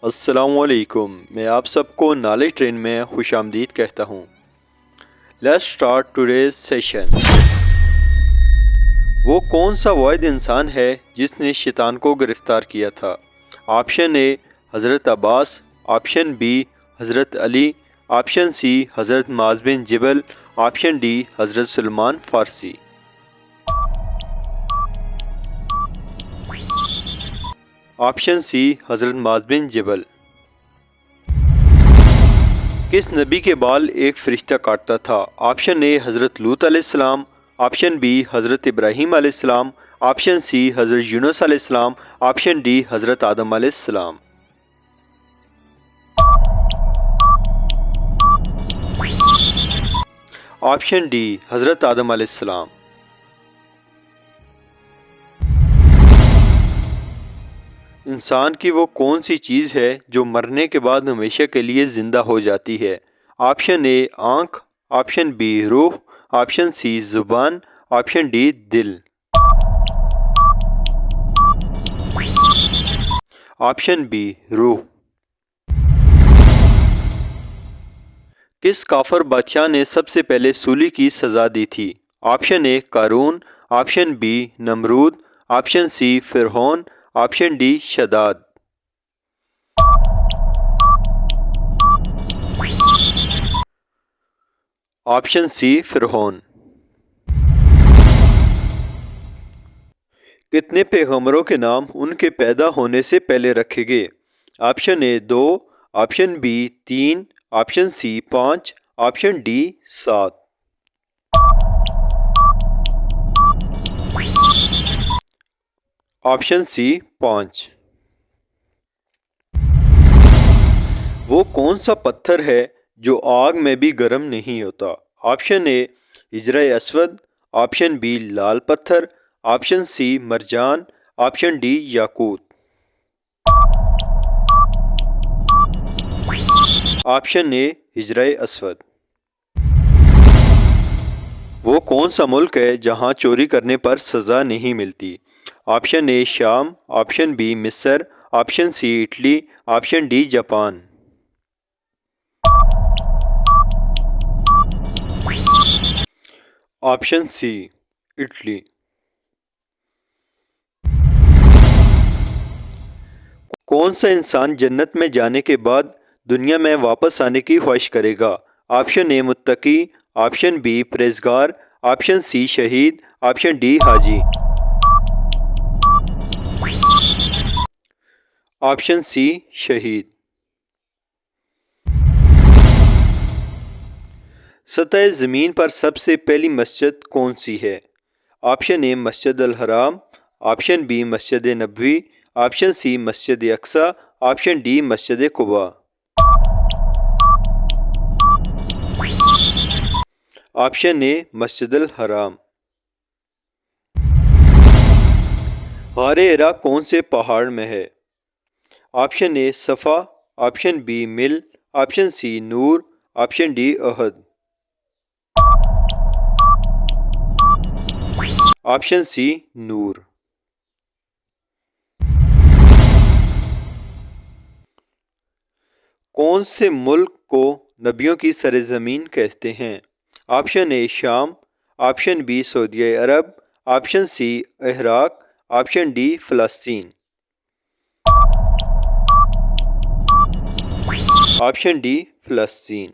السلام علیکم، میں آپ سب کو نالج ٹرین میں خوش آمدید کہتا ہوں۔ Let's start today's session. وہ کون سا واحد انسان ہے جس نے شیطان کو گرفتار کیا تھا؟ آپشن اے حضرت عباس، آپشن بی حضرت علی، آپشن سی حضرت معاذ بن جبل، آپشن ڈی حضرت سلمان فارسی۔ آپشن سی حضرت معاذ بن جبل۔ کس نبی کے بال ایک فرشتہ کاٹتا تھا؟ آپشن اے حضرت لوط علیہ السلام، آپشن بی حضرت ابراہیم علیہ السلام، آپشن سی حضرت یونس علیہ السلام، آپشن ڈی حضرت آدم علیہ السلام۔ آپشن ڈی حضرت آدم علیہ السلام۔ انسان کی وہ کون سی چیز ہے جو مرنے کے بعد ہمیشہ کے لیے زندہ ہو جاتی ہے؟ آپشن اے آنکھ، آپشن بی روح، آپشن سی زبان، آپشن ڈی دل۔ آپشن بی روح۔ کس کافر بادشاہ نے سب سے پہلے سولی کی سزا دی تھی؟ آپشن اے قارون، آپشن بی نمرود، آپشن سی فرعون، آپشن ڈی شداد۔ آپشن سی فرعون۔ کتنے پیغمبروں کے نام ان کے پیدا ہونے سے پہلے رکھے گئے؟ Option A 2، option B 3، option C 5، option D 7۔ Option C 5۔ وہ کون سا پتھر ہے جو آگ میں بھی گرم نہیں ہوتا؟ آپشن اے حجرہ اسود، آپشن بی لال پتھر، آپشن سی مرجان، آپشن ڈی یاقوت۔ آپشن اے حجرہ اسود۔ وہ کون سا ملک ہے جہاں چوری کرنے پر سزا نہیں ملتی؟ آپشن اے شام، آپشن بی مصر، آپشن سی اٹلی، option D Japan. Option C اٹلی۔ کون سا انسان جنت میں جانے کے بعد دنیا میں واپس آنے کی خواہش کرے گا؟ آپشن اے متقی، آپشن بی پرہیزگار، آپشن سی شہید، آپشن ڈی حاجی۔ آپشن سی شہید۔ سطح زمین پر سب سے پہلی مسجد کون سی ہے؟ آپشن اے مسجد الحرام، option B Masjid Nabawi, option C مسجد اقصی، آپشن ڈی مسجد قباء۔ آپشن اے مسجد الحرام۔ غار حرا کون سے پہاڑ میں ہے؟ آپشن اے صفا، آپشن بی مل، آپشن سی نور، آپشن ڈی احد۔ آپشن سی نور۔ کون سے ملک کو نبیوں کی سرزمین کہتے ہیں؟ آپشن اے شام، آپشن بی سعودیہ عرب، option C Iraq, option D فلسطین۔ آپشن ڈی فلسطین۔